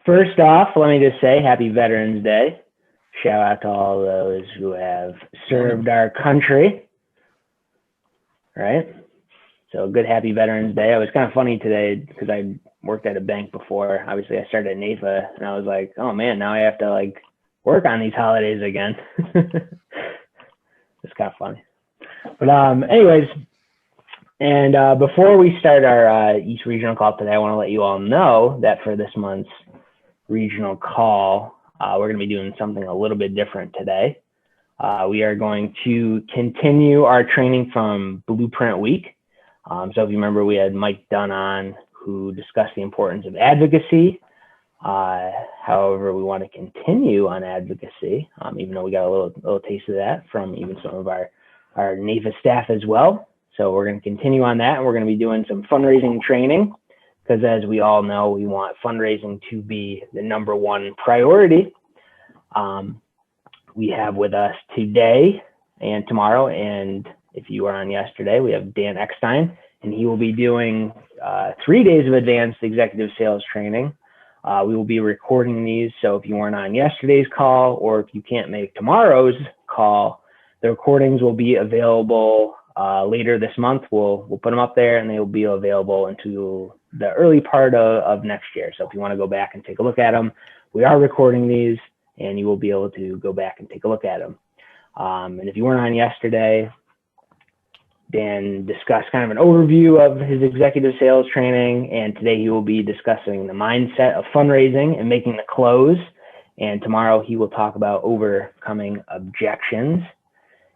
First off, let me just say happy Veterans Day. Shout out to all those who have served our country, right? So good, happy Veterans Day. It was kind of funny today because I worked at a bank before. Obviously, I started at NAFA, and I was like, oh man, now I have to like work on these holidays again. It's kind of funny. But anyways, and before we start our East Regional call today, I want to let you all know that for this month's regional call, we're going to be doing something a little bit different today. We are going to continue our training from Blueprint Week. So if you remember, we had Mike Dunn on who discussed the importance of advocacy. However, we want to continue on advocacy, even though we got a little taste of that from even some of our NAFA staff as well. So we're going to continue on that, and we're going to be doing some fundraising training because, as we all know, we want fundraising to be the #1 priority. We have with us today and tomorrow, and if you were on yesterday, we have Dan Eckstein, and he will be doing 3 days of advanced executive sales training. We will be recording these, so if you weren't on yesterday's call or if you can't make tomorrow's call, the recordings will be available later this month. We'll put them up there, and they will be available into the early part of next year. So if you want to go back and take a look at them, we are recording these, and you will be able to go back and take a look at them. And if you weren't on yesterday, Dan discussed kind of an overview of his executive sales training, and today he will be discussing the mindset of fundraising and making the close. And tomorrow he will talk about overcoming objections.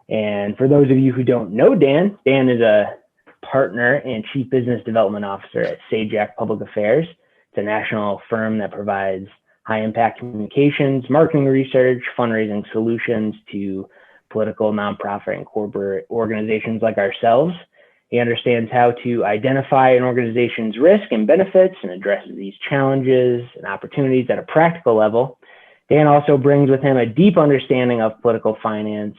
And for those of you who don't know Dan, Dan is a partner and chief business development officer at Sajak Public Affairs. It's a national firm that provides high impact communications, marketing research, fundraising solutions to political, nonprofit, and corporate organizations like ourselves. He understands how to identify an organization's risk and benefits and addresses these challenges and opportunities at a practical level. Dan also brings with him a deep understanding of political finance,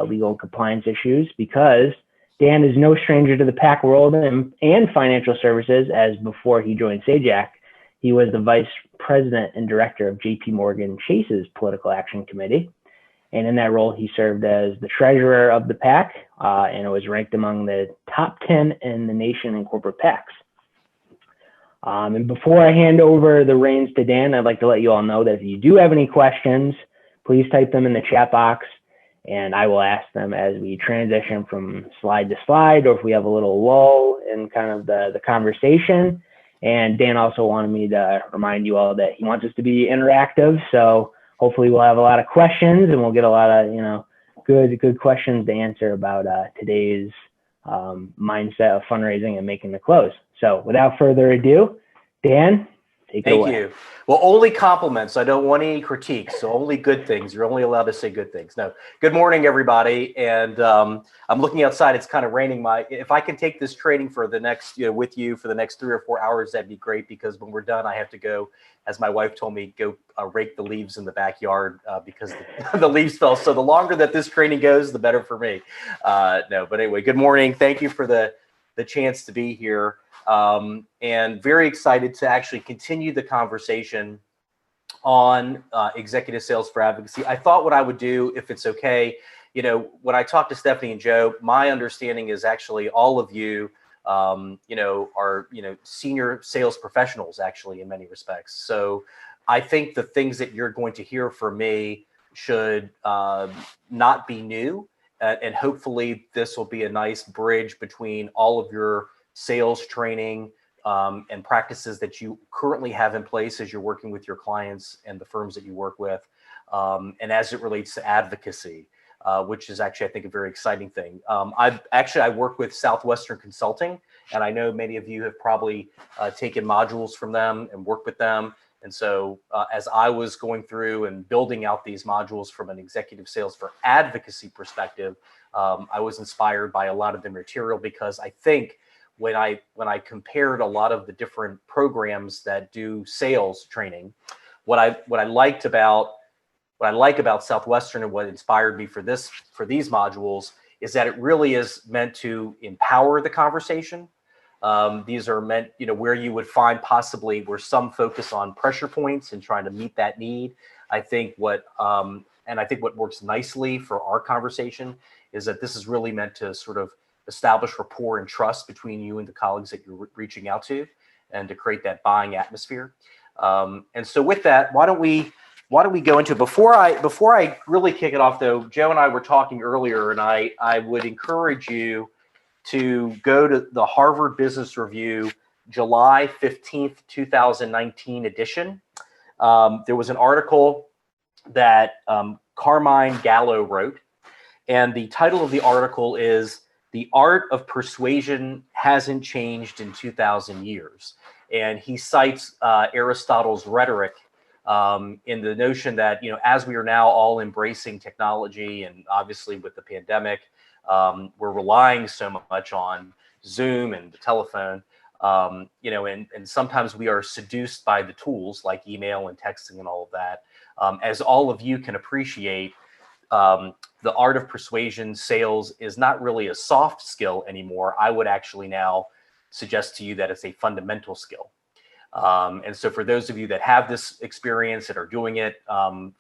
legal and compliance issues, because Dan is no stranger to the PAC world and financial services, as before he joined Sajak, he was the vice president and director of JP Morgan Chase's Political Action Committee. And in that role, he served as the treasurer of the PAC, and it was ranked among the top 10 in the nation in corporate PACs. And before I hand over the reins to Dan, I'd like to let you all know that if you do have any questions, please type them in the chat box, and I will ask them as we transition from slide to slide, or if we have a little lull in kind of the conversation. And Dan also wanted me to remind you all that he wants us to be interactive, so hopefully we'll have a lot of questions, and we'll get a lot of good questions to answer about today's mindset of fundraising and making the close. So without further ado, Dan, take it away. Thank you. Well, only compliments. I don't want any critiques. So only good things. You're only allowed to say good things. No. Good morning, everybody. And I'm looking outside. It's kind of raining. If I can take this training for the next, with you for the next 3 or 4 hours, that'd be great, because when we're done, I have to go, as my wife told me, go rake the leaves in the backyard because the leaves fell. So the longer that this training goes, the better for me. No, but anyway, good morning. Thank you for the chance to be here. And very excited to actually continue the conversation on executive sales for advocacy. I thought what I would do, if it's okay, when I talked to Stephanie and Joe, my understanding is actually all of you, are, senior sales professionals actually in many respects. So I think the things that you're going to hear from me should not be new. And hopefully this will be a nice bridge between all of your sales training and practices that you currently have in place as you're working with your clients and the firms that you work with. And as it relates to advocacy, which is actually, I think, a very exciting thing. I work with Southwestern Consulting, and I know many of you have probably taken modules from them and worked with them. And so as I was going through and building out these modules from an executive sales for advocacy perspective, I was inspired by a lot of the material, because I think when I compared a lot of the different programs that do sales training, what I like about Southwestern and what inspired me for these modules is that it really is meant to empower the conversation, These are meant, where you would find possibly where some focus on pressure points and trying to meet that need. I think what works nicely for our conversation is that this is really meant to sort of establish rapport and trust between you and the colleagues that you're reaching out to, and to create that buying atmosphere. And so with that, why don't we go into, before I really kick it off though, Joe and I were talking earlier, and I would encourage you to go to the Harvard Business Review July 15th, 2019 edition. There was an article that Carmine Gallo wrote, and the title of the article is "The Art of Persuasion Hasn't Changed in 2,000 Years." And he cites Aristotle's rhetoric in the notion that, as we are now all embracing technology, and obviously with the pandemic, we're relying so much on Zoom and the telephone, and sometimes we are seduced by the tools like email and texting and all of that. As all of you can appreciate, the art of persuasion sales is not really a soft skill anymore. I would actually now suggest to you that it's a fundamental skill. And so for those of you that have this experience and are doing it,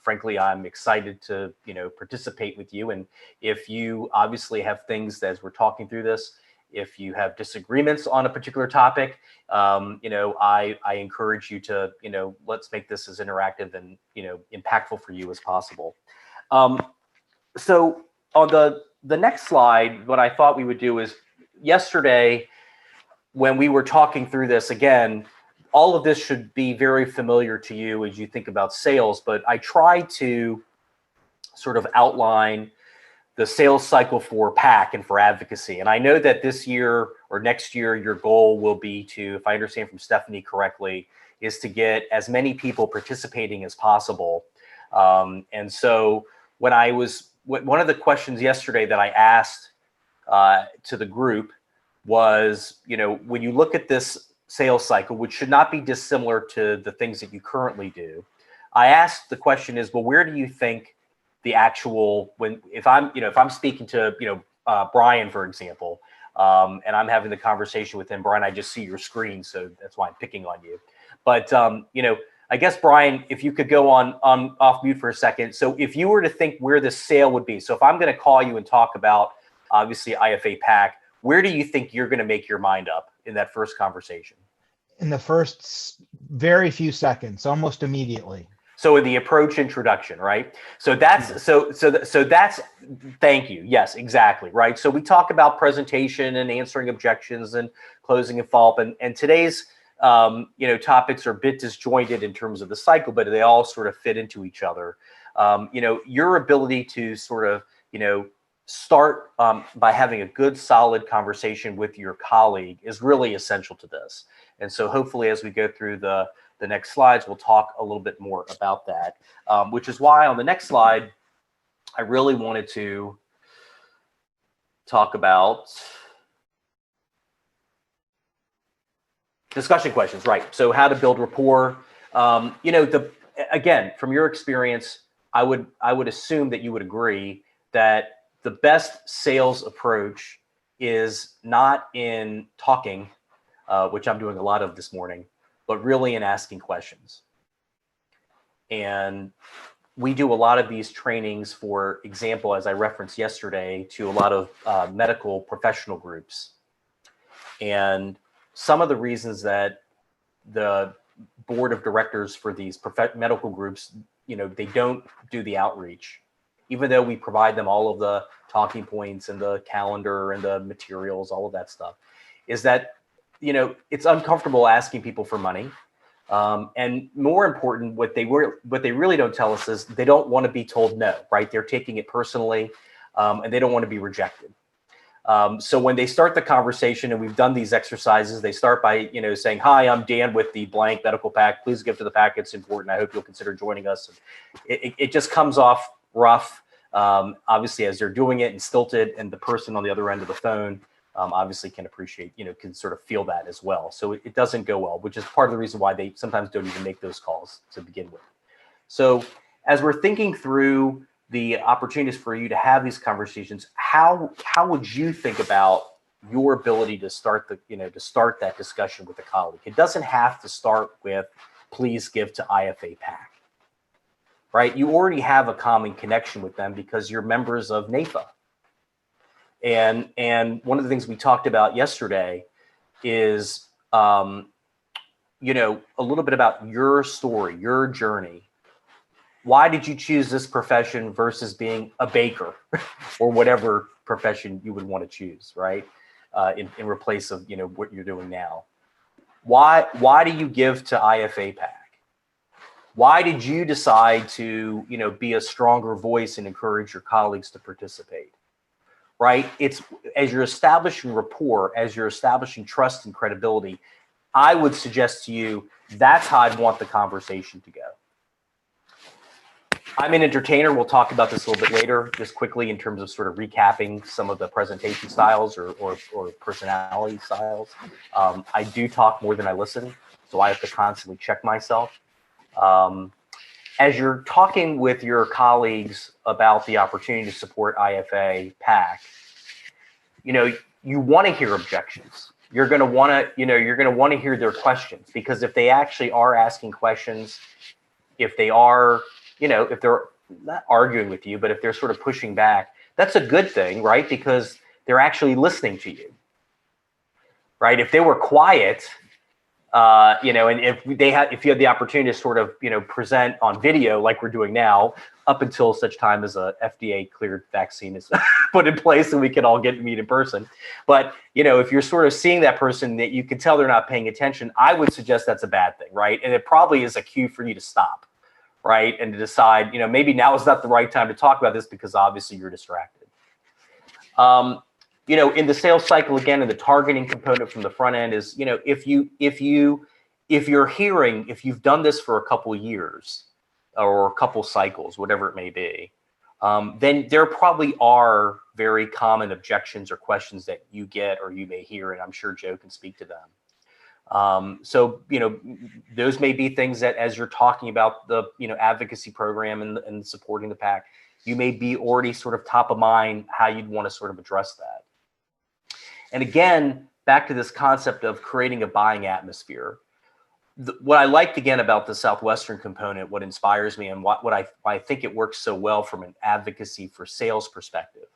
frankly, I'm excited to, participate with you. And if you obviously have things as we're talking through this, if you have disagreements on a particular topic, I encourage you to, let's make this as interactive and, impactful for you as possible. So on the next slide, what I thought we would do is, yesterday, when we were talking through this, again, all of this should be very familiar to you as you think about sales, but I try to sort of outline the sales cycle for PAC and for advocacy. And I know that this year or next year, your goal will be to, if I understand from Stephanie correctly, is to get as many people participating as possible. And so one of the questions yesterday that I asked to the group was, when you look at this sales cycle, which should not be dissimilar to the things that you currently do, I asked the question is, well, where do you think the actual, if I'm speaking to, Brian, for example, and I'm having the conversation with him, Brian, I just see your screen, so that's why I'm picking on you. But, I guess, Brian, if you could go on off mute for a second. So if you were to think where the sale would be, so if I'm going to call you and talk about, obviously, IFAPAC, where do you think you're going to make your mind up in that first conversation? In the first very few seconds, almost immediately. So in the approach introduction, right? So that's so that's, thank you. Yes, exactly, right? So we talk about presentation and answering objections and closing and follow-up, and today's topics are a bit disjointed in terms of the cycle, but they all sort of fit into each other. Your ability to sort of start by having a good, solid conversation with your colleague is really essential to this. And so hopefully as we go through the next slides, we'll talk a little bit more about that, which is why on the next slide, I really wanted to talk about discussion questions, right? So how to build rapport. Again, from your experience, I would assume that you would agree that the best sales approach is not in talking, which I'm doing a lot of this morning, but really in asking questions. And we do a lot of these trainings, for example, as I referenced yesterday, to a lot of medical professional groups. And some of the reasons that the board of directors for these medical groups, they don't do the outreach, even though we provide them all of the talking points and the calendar and the materials, all of that stuff, is that, it's uncomfortable asking people for money. And more important, what they really don't tell us is they don't want to be told no, right? They're taking it personally, and they don't want to be rejected. So when they start the conversation, and we've done these exercises, they start by, saying, "Hi, I'm Dan with the blank medical pack. Please give to the pack. It's important. I hope you'll consider joining us." It just comes off rough, obviously, as they're doing it, and stilted, and the person on the other end of the phone obviously can appreciate, can sort of feel that as well. So it doesn't go well, which is part of the reason why they sometimes don't even make those calls to begin with. So as we're thinking through the opportunities for you to have these conversations, how would you think about your ability to start that discussion with a colleague. It doesn't have to start with, please give to IFAPAC, right? You already have a common connection with them because you're members of NAFA. And one of the things we talked about yesterday is, a little bit about your story, your journey. Why did you choose this profession versus being a baker or whatever profession you would want to choose, right? In replace of, what you're doing now. Why do you give to IFAPAC? Why did you decide to, be a stronger voice and encourage your colleagues to participate, right? It's as you're establishing rapport, as you're establishing trust and credibility, I would suggest to you, that's how I'd want the conversation to go. I'm an entertainer. We'll talk about this a little bit later, just quickly in terms of sort of recapping some of the presentation styles or personality styles. I do talk more than I listen, so I have to constantly check myself. As you're talking with your colleagues about the opportunity to support IFAPAC, you want to hear objections. You're going to want to, hear their questions, because if they actually are asking questions, if they are, if they're not arguing with you, but if they're sort of pushing back, that's a good thing, right? Because they're actually listening to you, right? If they were quiet, and if you had the opportunity to sort of, present on video like we're doing now, up until such time as a FDA cleared vaccine is put in place and we can all meet in person. But, if you're sort of seeing that person that you can tell they're not paying attention, I would suggest that's a bad thing, right? And it probably is a cue for you to stop, right? And to decide, maybe now is not the right time to talk about this because obviously you're distracted. In the sales cycle, again, in the targeting component from the front end is, if you've done this for a couple of years or a couple cycles, whatever it may be, then there probably are very common objections or questions that you get or you may hear, and I'm sure Joe can speak to them. So, those may be things that as you're talking about the, advocacy program and supporting the PAC, you may be already sort of top of mind how you'd want to sort of address that. And again, back to this concept of creating a buying atmosphere. What I liked again about the Southwestern component, what inspires me and why I think it works so well from an advocacy for sales perspective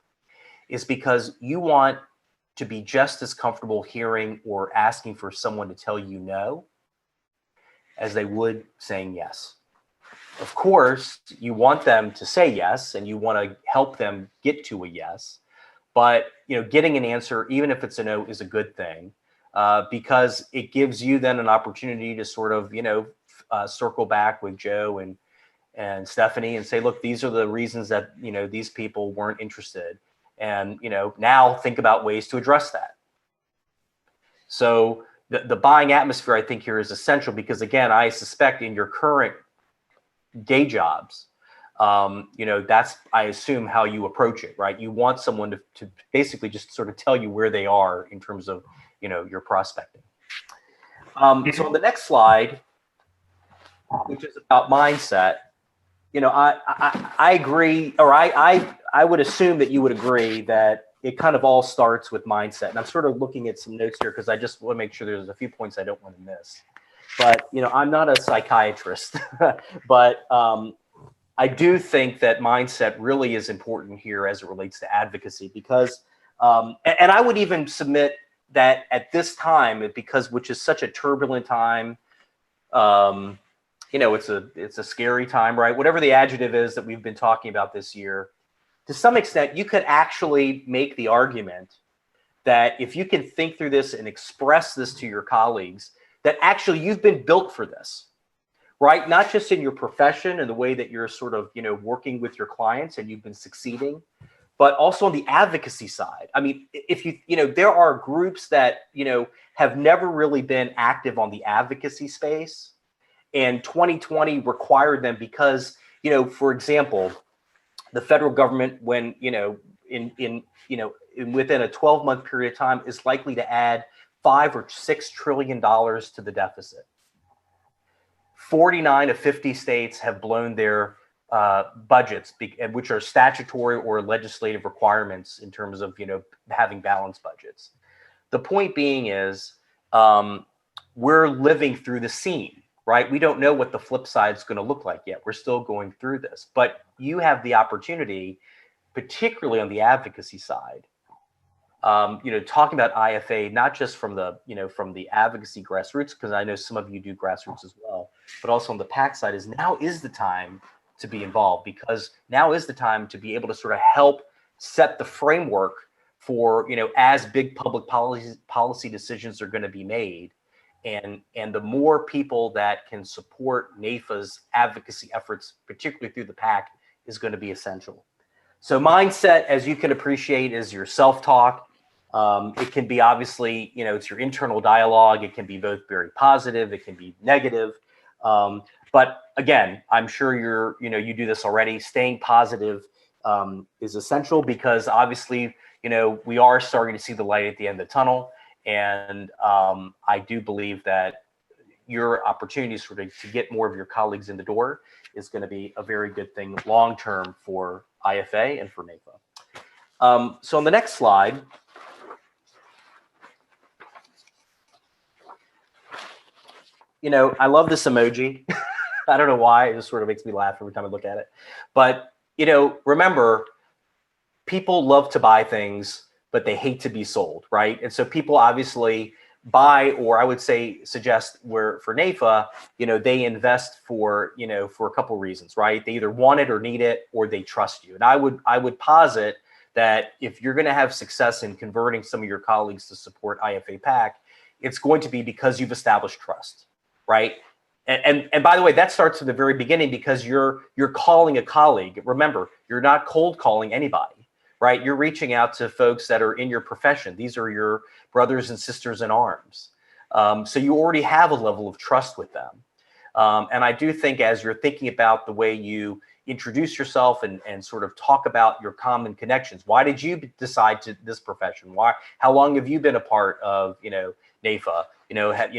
is because you want to be just as comfortable hearing or asking for someone to tell you no as they would saying yes. Of course, you want them to say yes and you want to help them get to a yes, but getting an answer, even if it's a no, is a good thing. Because it gives you then an opportunity to sort of, circle back with Joe and Stephanie and say, look, these are the reasons that, these people weren't interested. And, now think about ways to address that. So the buying atmosphere, I think, here is essential because, again, I suspect in your current day jobs, that's, I assume, how you approach it, right? You want someone to basically just sort of tell you where they are in terms of, your prospecting. So on the next slide, which is about mindset, I agree, or I would assume that you would agree that it kind of all starts with mindset. And I'm sort of looking at some notes here because I just want to make sure there's a few points I don't want to miss. But, I'm not a psychiatrist, but I do think that mindset really is important here as it relates to advocacy because, and I would even submit that at this time, which is such a turbulent time, it's a scary time, right? Whatever the adjective is that we've been talking about this year, to some extent, you could actually make the argument that if you can think through this and express this to your colleagues, that actually you've been built for this, right? Not just in your profession and the way that you're sort of, working with your clients and you've been succeeding, but also on the advocacy side. I mean, if there are groups that, have never really been active on the advocacy space, and 2020 required them because, for example, the federal government, when, within a 12-month period of time is likely to add $5 or $6 trillion to the deficit. 49 of 50 states have blown their budgets, which are statutory or legislative requirements in terms of, having balanced budgets. The point being is we're living through the scene, right? We don't know what the flip side is going to look like yet. We're still going through this, but you have the opportunity, particularly on the advocacy side, talking about IFA, not just from the advocacy grassroots, because I know some of you do grassroots as well, but also on the PAC side, is now is the time to be involved, because now is the time to be able to sort of help set the framework for, as big public policy decisions are going to be made. And the more people that can support NAIFA's advocacy efforts, particularly through the PAC, is going to be essential. So mindset, as you can appreciate, is your self-talk. It can be obviously, it's your internal dialogue. It can be both very positive. It can be negative. But again, I'm sure you do this already. Staying positive is essential, because obviously, we are starting to see the light at the end of the tunnel. And I do believe that your opportunities to get more of your colleagues in the door is going to be a very good thing long-term for IFA and for NAIFA. So on the next slide, I love this emoji. I don't know why. It just sort of makes me laugh every time I look at it. But, remember, people love to buy things, but they hate to be sold, right? And so people obviously buy, or I would say suggest, where for NAIFA, they invest for a couple of reasons, right? They either want it or need it, or they trust you. And I would posit that if you're going to have success in converting some of your colleagues to support IFAPAC, it's going to be because you've established trust, right? And by the way, that starts at the very beginning, because you're calling a colleague. Remember, you're not cold calling anybody, right? You're reaching out to folks that are in your profession. These are your brothers and sisters in arms. So you already have a level of trust with them. And I do think, as you're thinking about the way you introduce yourself and sort of talk about your common connections, why did you decide to this profession? How long have you been a part of, NAIFA?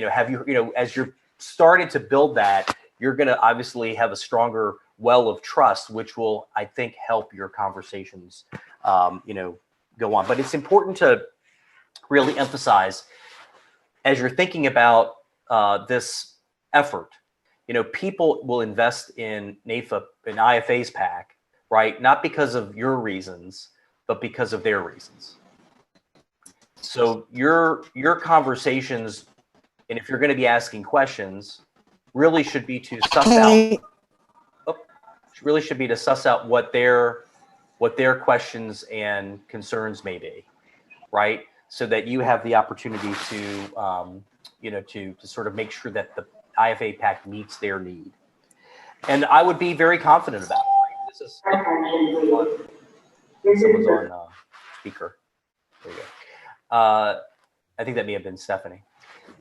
Have you, as you're starting to build that, you're going to obviously have a stronger well of trust, which will, I think, help your conversations, go on. But it's important to really emphasize, as you're thinking about this effort, people will invest in NAIFA and IFA's PAC, right? Not because of your reasons, but because of their reasons. So your conversations, and if you're going to be asking questions, really should be to suss out what their questions and concerns may be, right? So that you have the opportunity to, to sort of make sure that the IFAPAC meets their need. And I would be very confident about it. This is someone's on speaker. There you go. I think that may have been Stephanie.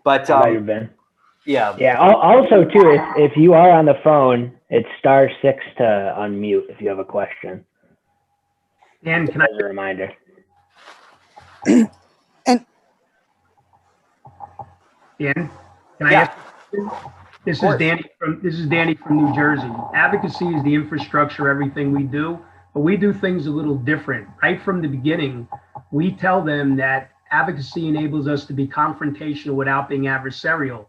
But might have been. Yeah. Yeah. Also, too, if you are on the phone, it's *6 to unmute if you have a question. Dan, as a reminder. And Dan, can I ask? This is Danny from New Jersey. Advocacy is the infrastructure, everything we do, but we do things a little different. Right from the beginning, we tell them that advocacy enables us to be confrontational without being adversarial.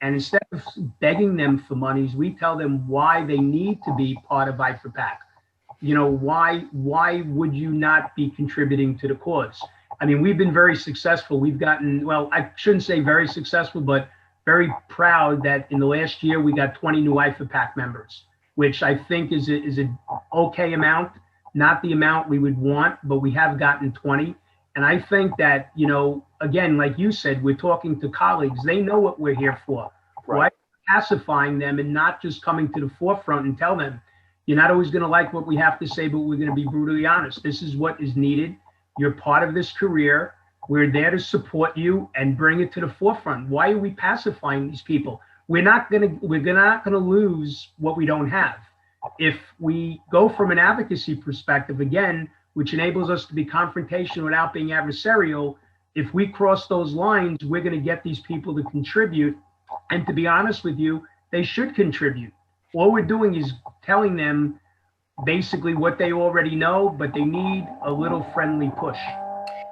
And instead of begging them for monies, we tell them why they need to be part of IFAPAC. Why would you not be contributing to the cause? I mean, we've been very successful. We've gotten, well, I shouldn't say very successful, but very proud that in the last year, we got 20 new IFAPAC members, which I think is an okay amount, not the amount we would want, but we have gotten 20. And I think that, again, like you said, we're talking to colleagues. They know what we're here for. Right. Why pacifying them and not just coming to the forefront and tell them, you're not always going to like what we have to say, but we're going to be brutally honest. This is what is needed. You're part of this career. We're there to support you and bring it to the forefront. Why are we pacifying these people? We're not going to lose what we don't have. If we go from an advocacy perspective, again, which enables us to be confrontational without being adversarial, if we cross those lines, we're going to get these people to contribute. And to be honest with you, they should contribute. All we're doing is telling them basically what they already know, but they need a little friendly push.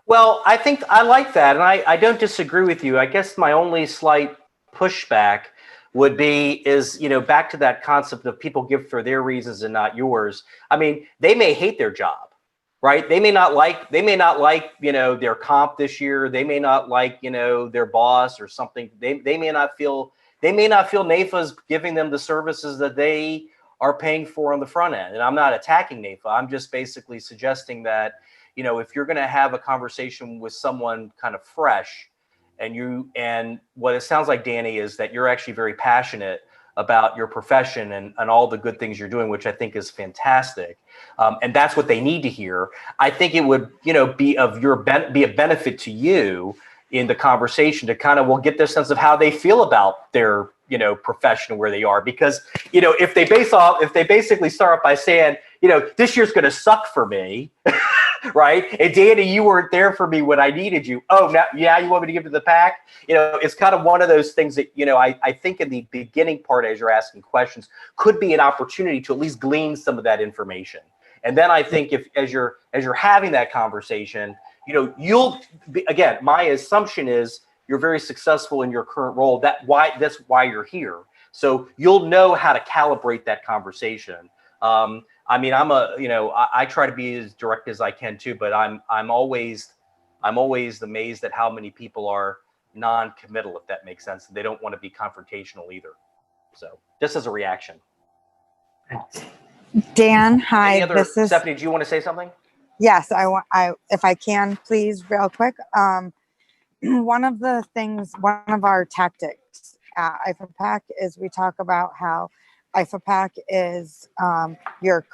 Well, I think I like that, and I don't disagree with you. I guess my only slight pushback would be is, back to that concept of people give for their reasons and not yours. I mean, they may hate their job, right? They may not like, their comp this year. They may not like, their boss or something. They may not feel NAIFA's giving them the services that they are paying for on the front end. And I'm not attacking NAIFA. I'm just basically suggesting that, if you're going to have a conversation with someone kind of fresh, and what it sounds like, Danny, is that you're actually very passionate about your profession and all the good things you're doing, which I think is fantastic. And that's what they need to hear. I think it would, be a benefit to you in the conversation to kind of get their sense of how they feel about their, profession, where they are. Because, if they basically start off by saying, this year's going to suck for me, right? And Danny, you weren't there for me when I needed you. Oh, now, yeah, you want me to give to the pack? It's kind of one of those things that, I think in the beginning part, as you're asking questions, could be an opportunity to at least glean some of that information. And then I think as you're having that conversation, you'll be, again, my assumption is you're very successful in your current role. That's why you're here. So you'll know how to calibrate that conversation. I mean, I try to be as direct as I can too, but I'm always amazed at how many people are non-committal, if that makes sense. They don't want to be confrontational either. So just as a reaction. Dan, hi. Stephanie, do you want to say something? Yes, if I can, please, real quick. One of our tactics at IFAPAC is we talk about how IFAPAC is your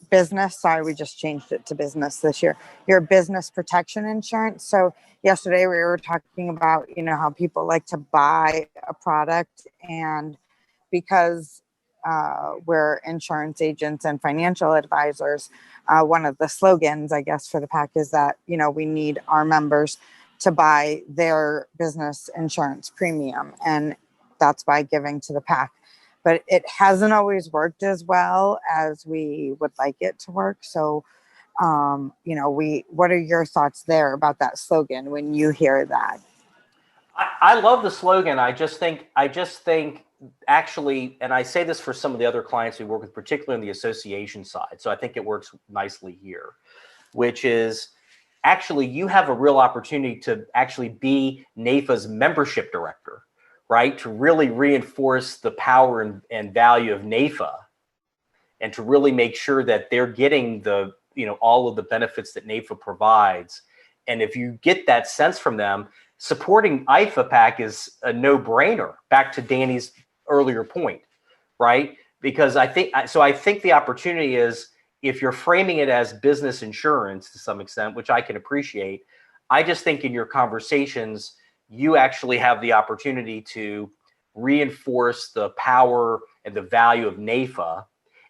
business. Sorry, we just changed it to business this year. Your business protection insurance. So yesterday we were talking about, how people like to buy a product, and because we're insurance agents and financial advisors, one of the slogans, I guess, for the pack is that, we need our members to buy their business insurance premium, and that's by giving to the pack. But it hasn't always worked as well as we would like it to work. So, what are your thoughts there about that slogan when you hear that? I love the slogan. I just think actually, and I say this for some of the other clients we work with, particularly on the association side. So I think it works nicely here, which is actually you have a real opportunity to actually be NAIFA's membership director, right? To really reinforce the power and value of NAIFA, and to really make sure that they're getting the, all of the benefits that NAIFA provides. And if you get that sense from them, supporting IFAPAC is a no-brainer, back to Danny's earlier point, right? Because I think the opportunity is, if you're framing it as business insurance to some extent, which I can appreciate, I just think in your conversations, you actually have the opportunity to reinforce the power and the value of NAIFA.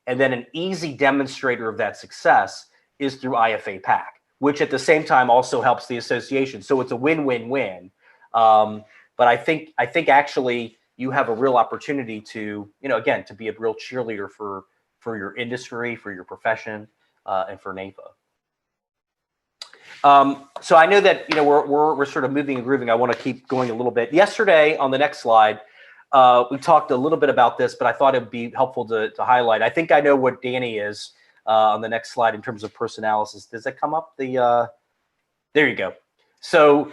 And then an easy demonstrator of that success is through IFAPAC, which at the same time also helps the association. So it's a win-win-win. But I think actually you have a real opportunity to, again, to be a real cheerleader for your industry, for your profession, and for NAIFA. So I know that, we're sort of moving and grooving. I want to keep going a little bit. Yesterday, on the next slide, we talked a little bit about this, but I thought it'd be helpful to highlight. I think I know what Danny is on the next slide in terms of personalities. Does it come up? There you go. So,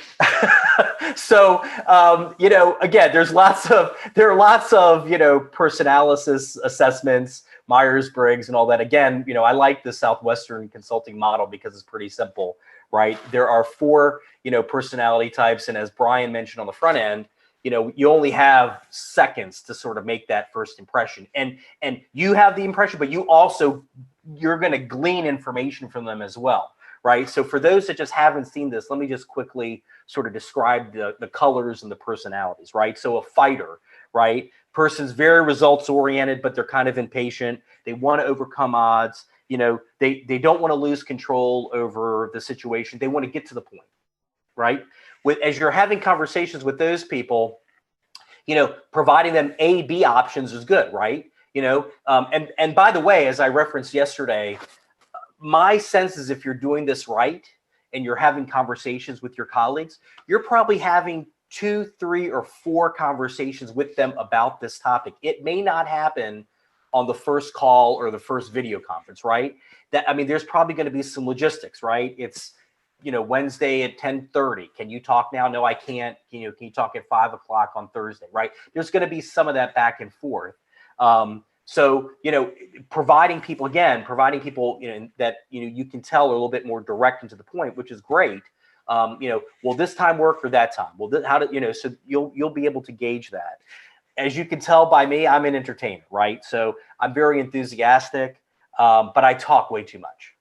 again, there are lots of, personalities assessments, Myers-Briggs and all that. Again, I like the Southwestern consulting model because it's pretty simple, right? There are 4, personality types. And as Brian mentioned on the front end, you only have seconds to sort of make that first impression. And you have the impression, but you're going to glean information from them as well, right? So for those that just haven't seen this, let me just quickly sort of describe the colors and the personalities, right? So a fighter, right? Person's very results oriented, but they're kind of impatient. They want to overcome odds. They don't want to lose control over the situation. They want to get to the point, right? As you're having conversations with those people, providing them A, B options is good, right? And by the way, as I referenced yesterday, my sense is if you're doing this right, and you're having conversations with your colleagues, you're probably having 2, 3, or 4 conversations with them about this topic. It may not happen on the first call or the first video conference, right? That, I mean, there's probably going to be some logistics, right? It's, you know, Wednesday at 10:30. Can you talk now? No, I can't. Can you talk at 5 o'clock on Thursday, right? There's going to be some of that back and forth. So, you know, providing people, you know, that, you know, you can tell are a little bit more direct and to the point, which is great. You know, will this time work or that time? Well, how do you know? So you'll be able to gauge that. As you can tell by me, I'm an entertainer, right? So I'm very enthusiastic, but I talk way too much.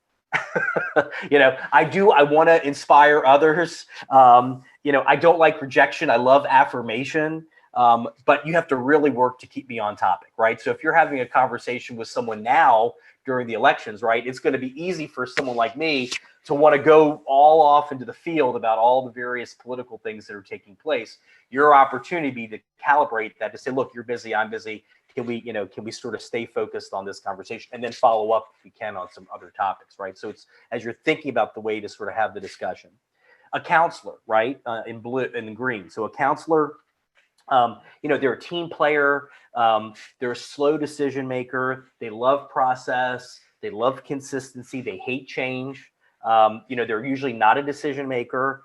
You know, I want to inspire others. You know, I don't like rejection. I love affirmation. But you have to really work to keep me on topic, right? So if you're having a conversation with someone now during the elections, right, it's going to be easy for someone like me to want to go all off into the field about all the various political things that are taking place. Your opportunity to calibrate that, to say, look, you're busy, I'm busy. Can we sort of stay focused on this conversation and then follow up if we can on some other topics, right? So it's as you're thinking about the way to sort of have the discussion. A counselor, right, in blue and green. So a counselor, you know, they're a team player. They're a slow decision maker. They love process. They love consistency. They hate change. You know, they're usually not a decision maker.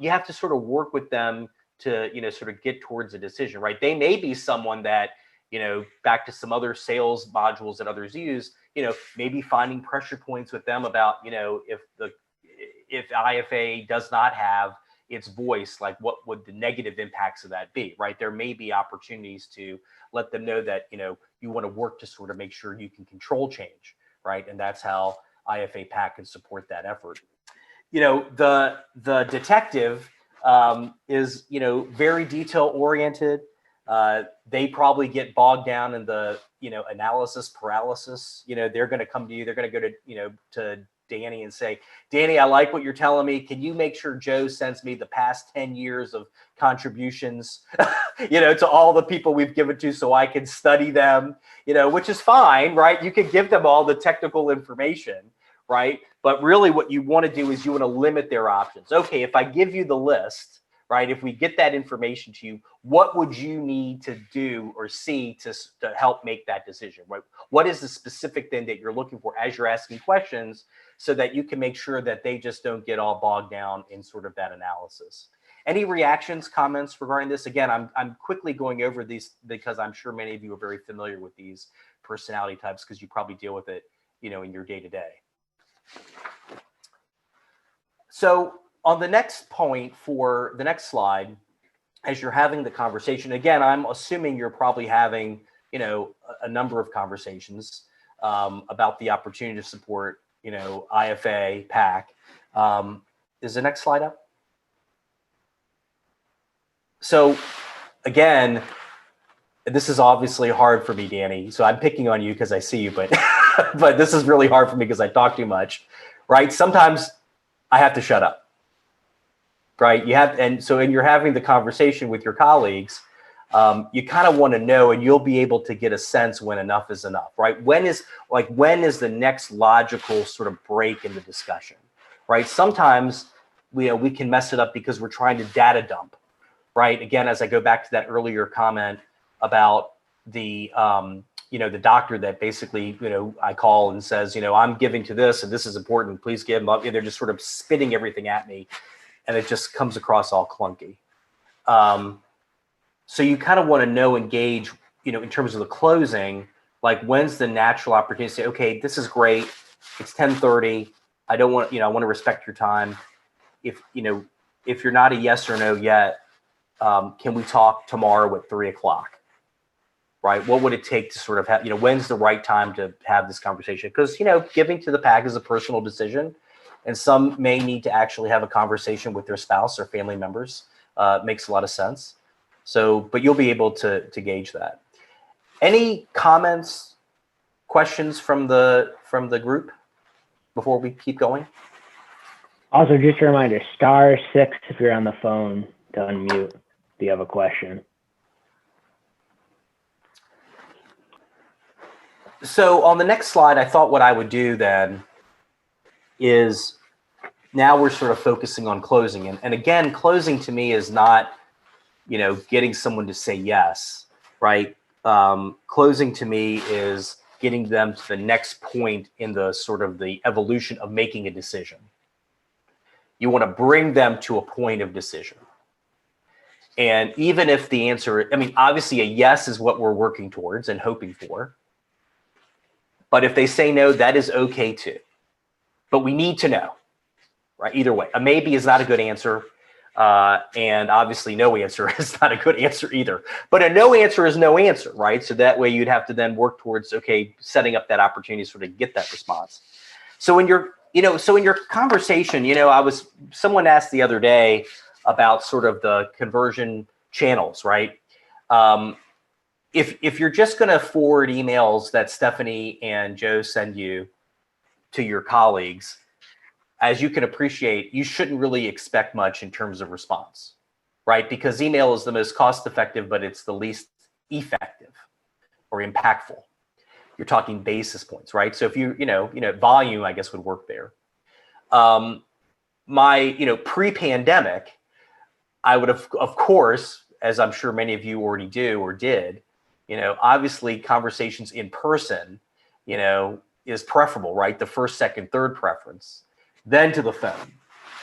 You have to sort of work with them to, you know, sort of get towards a decision, right? They may be someone that, you know, back to some other sales modules that others use, you know, maybe finding pressure points with them about, you know, if IFA does not have its voice, like what would the negative impacts of that be, right? There may be opportunities to let them know that, you know, you want to work to sort of make sure you can control change, right? And that's how IFAPAC can support that effort. You know, the detective is, you know, very detail oriented. They probably get bogged down in the, you know, analysis paralysis. You know, they're going to come to you. They're going to go to, you know, to Danny and say, Danny, I like what you're telling me. Can you make sure Joe sends me the past 10 years of contributions, you know, to all the people we've given to so I can study them, you know, which is fine, right? You can give them all the technical information, right? But really what you want to do is you want to limit their options. Okay, if I give you the list, right, if we get that information to you, what would you need to do or see to help make that decision, right? What is the specific thing that you're looking for as you're asking questions so that you can make sure that they just don't get all bogged down in sort of that analysis? Any reactions, comments regarding this? Again, I'm quickly going over these because I'm sure many of you are very familiar with these personality types because you probably deal with it, you know, in your day-to-day. So on the next point for the next slide, as you're having the conversation, again, I'm assuming you're probably having, you know, a number of conversations about the opportunity to support, you know, IFA, PAC. Is the next slide up? So again, this is obviously hard for me, Danny. So I'm picking on you because I see you, but but this is really hard for me because I talk too much, right? Sometimes I have to shut up. Right, and you're having the conversation with your colleagues, you kind of want to know, and you'll be able to get a sense when enough is enough, right? When is the next logical sort of break in the discussion, right? Sometimes we can mess it up because we're trying to data dump, right? Again, as I go back to that earlier comment about the you know, the doctor that basically, you know, I call and says, you know, I'm giving to this and this is important, please give them. They're just sort of spitting everything at me. And it just comes across all clunky. So you kind of want to know, engage, you know, in terms of the closing, like when's the natural opportunity to say, okay, this is great. It's 10:30. I don't want, you know, I want to respect your time. If, you know, if you're not a yes or no yet, can we talk tomorrow at 3 o'clock? Right? What would it take to sort of have, you know, when's the right time to have this conversation? Because, you know, giving to the PAC is a personal decision. And some may need to actually have a conversation with their spouse or family members. Makes a lot of sense. So, but you'll be able to gauge that. Any comments, questions from the group before we keep going? Also, just a reminder, *6 if you're on the phone to unmute if you have a question. So on the next slide, I thought what I would do then is now we're sort of focusing on closing. And again, closing to me is not, getting someone to say yes, right? Closing to me is getting them to the next point in the sort of the evolution of making a decision. You want to bring them to a point of decision. And even if the answer, obviously a yes is what we're working towards and hoping for. But if they say no, that is okay too. But we need to know, right? Either way, a maybe is not a good answer. And obviously no answer is not a good answer either. But a no answer is no answer, right? So that way you'd have to then work towards, okay, setting up that opportunity to sort of get that response. So in your, so in your conversation, someone asked the other day about sort of the conversion channels, right? If you're just going to forward emails that Stephanie and Joe send you to your colleagues, as you can appreciate, you shouldn't really expect much in terms of response, right? Because email is the most cost-effective, but it's the least effective or impactful. You're talking basis points, right? So if you volume, I guess would work there. Pre-pandemic, I would have, of course, as I'm sure many of you already do or did, obviously conversations in person, is preferable, right? The first, second, third preference, then to the phone,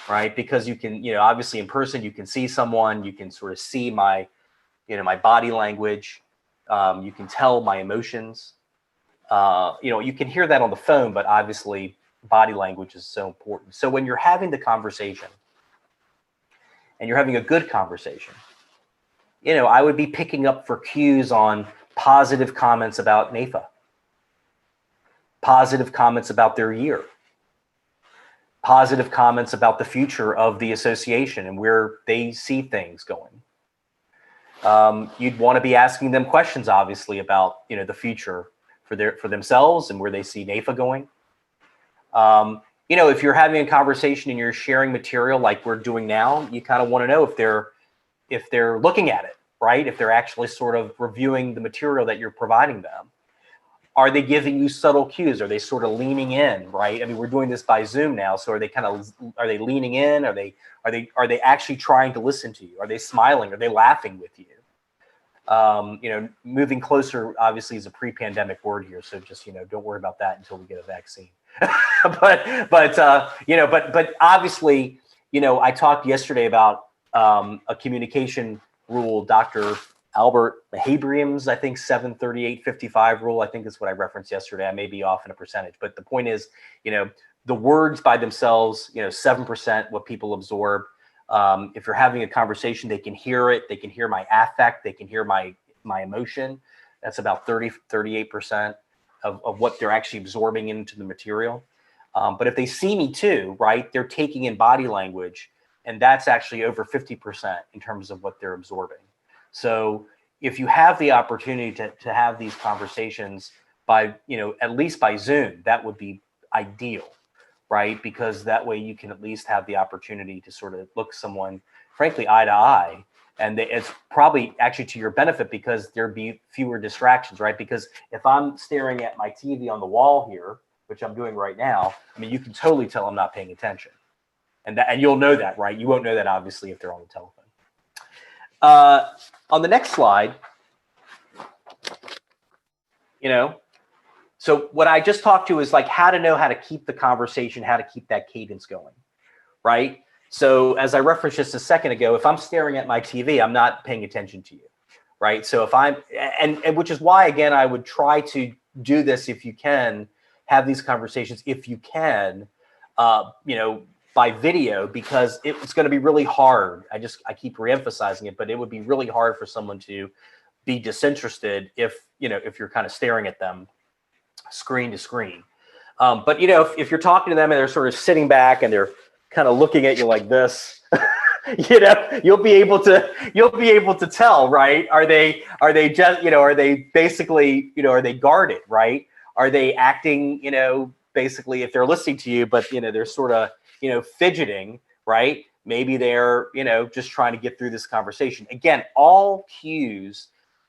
right? Because you can, obviously in person, you can see someone, you can sort of see my body language, you can tell my emotions, you can hear that on the phone, but obviously body language is so important. So when you're having the conversation and you're having a good conversation, I would be picking up for cues on positive comments about NAFA, positive comments about their year, positive comments about the future of the association and where they see things going. You'd want to be asking them questions, obviously, about the future for themselves and where they see NAFA going. If you're having a conversation and you're sharing material like we're doing now, you kind of want to know if they're looking at it, right? If they're actually sort of reviewing the material that you're providing them. Are they giving you subtle cues? Are they sort of leaning in, right? We're doing this by Zoom now, so are they leaning in? Are they actually trying to listen to you? Are they smiling? Are they laughing with you? Moving closer obviously is a pre-pandemic word here, so just don't worry about that until we get a vaccine. but obviously, I talked yesterday about a communication rule, Dr. Albert Habrium's, I think 73855 rule, I think is what I referenced yesterday. I may be off in a percentage, but the point is, the words by themselves, 7% what people absorb. If you're having a conversation, they can hear it. They can hear my affect. They can hear my emotion. That's about 38% of what they're actually absorbing into the material. But if they see me too, right, they're taking in body language, and that's actually over 50% in terms of what they're absorbing. So if you have the opportunity to have these conversations by, at least by Zoom, that would be ideal, right? Because that way you can at least have the opportunity to sort of look someone, frankly, eye to eye. And it's probably actually to your benefit because there'd be fewer distractions, right? Because if I'm staring at my TV on the wall here, which I'm doing right now, you can totally tell I'm not paying attention. And you'll know that, right? You won't know that, obviously, if they're on the telephone. On the next slide, so what I just talked to is like how to know how to keep the conversation, how to keep that cadence going, right? So as I referenced just a second ago, if I'm staring at my TV, I'm not paying attention to you, right? So if I'm, and which is why, again, I would try to do this if you can, have these conversations if you can, by video, because it's going to be really hard. I keep reemphasizing it, but it would be really hard for someone to be disinterested if you're kind of staring at them screen to screen. But if you're talking to them and they're sort of sitting back and they're kind of looking at you like this, you'll be able to tell, right? Are they just, are they basically, are they guarded, right? Are they acting, basically if they're listening to you, but they're sort of, fidgeting, right? Maybe they're, just trying to get through this conversation. Again, all cues,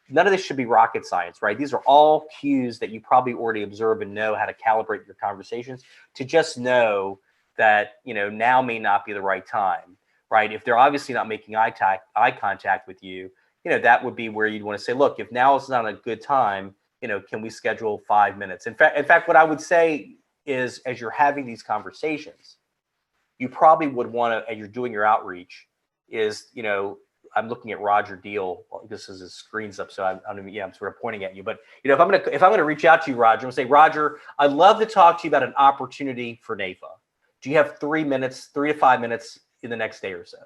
none of this should be rocket science, right? These are all cues that you probably already observe and know how to calibrate your conversations to just know that, now may not be the right time, right? If they're obviously not making eye contact with you, that would be where you'd want to say, look, if now is not a good time, can we schedule 5 minutes? In fact, what I would say is, as you're having these conversations, you probably would want to, as you're doing your outreach, is, I'm looking at Roger Deal. This is his screen's up, so I'm sort of pointing at you. But if I'm gonna reach out to you, Roger, I'm gonna say, Roger, I'd love to talk to you about an opportunity for NAFA. Do you have 3 to 5 minutes in the next day or so?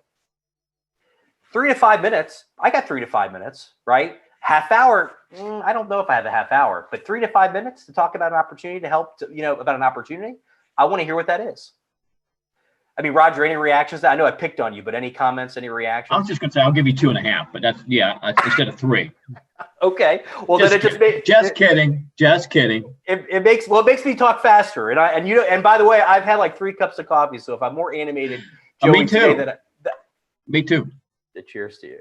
3 to 5 minutes. I got 3 to 5 minutes, right? Half hour. I don't know if I have a half hour, but 3 to 5 minutes to talk about an opportunity, to help, about an opportunity. I want to hear what that is. I mean, Roger, any reactions? I know I picked on you, but any comments, any reactions? I was just going to say, I'll give you 2.5, but that's, instead of 3. Okay. Well, just then it just made, just kidding. It makes me talk faster. And by the way, I've had like 3 cups of coffee. So if I'm more animated, Joey, me too. Today Me too. Cheers to you.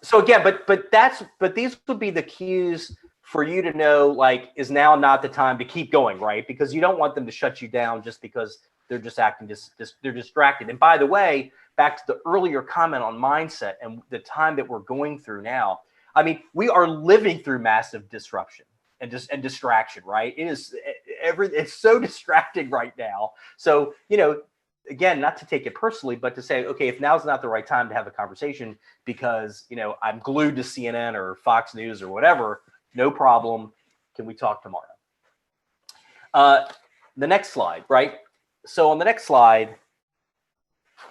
So again, but these would be the cues for you to know, like, is now not the time to keep going, right? Because you don't want them to shut you down just because they're just acting they're distracted. And by the way, back to the earlier comment on mindset and the time that we're going through now. I mean, we are living through massive disruption and distraction, right? It's so distracting right now. So, again, not to take it personally, but to say, okay, if now's not the right time to have a conversation because, I'm glued to CNN or Fox News or whatever, no problem. Can we talk tomorrow? The next slide, right? So on the next slide,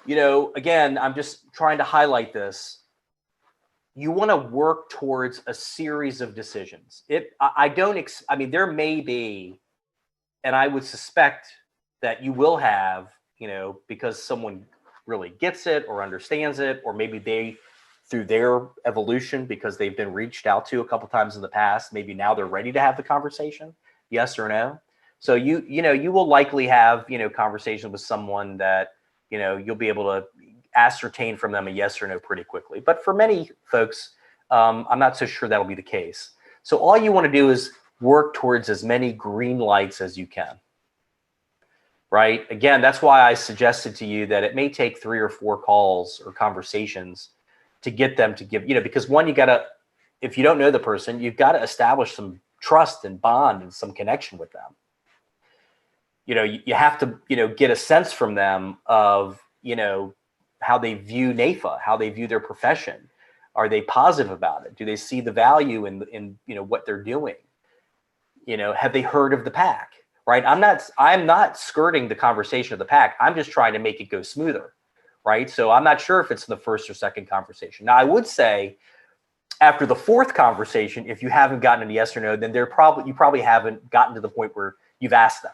again, I'm just trying to highlight this. You want to work towards a series of decisions. There may be, and I would suspect that you will have, because someone really gets it or understands it, or maybe they, through their evolution, because they've been reached out to a couple times in the past, maybe now they're ready to have the conversation, yes or no. So you will likely have, conversations with someone that, you'll be able to ascertain from them a yes or no pretty quickly. But for many folks, I'm not so sure that'll be the case. So all you want to do is work towards as many green lights as you can. Right? Again, that's why I suggested to you that it may take 3 or 4 calls or conversations to get them to give, because one, if you don't know the person, you've got to establish some trust and bond and some connection with them. You have to, get a sense from them of, how they view NAFA, how they view their profession. Are they positive about it? Do they see the value in what they're doing? Have they heard of the PAC? Right? I'm not skirting the conversation of the PAC. I'm just trying to make it go smoother. Right? So I'm not sure if it's the first or second conversation. Now, I would say after the 4th conversation, if you haven't gotten a yes or no, then you probably haven't gotten to the point where you've asked them.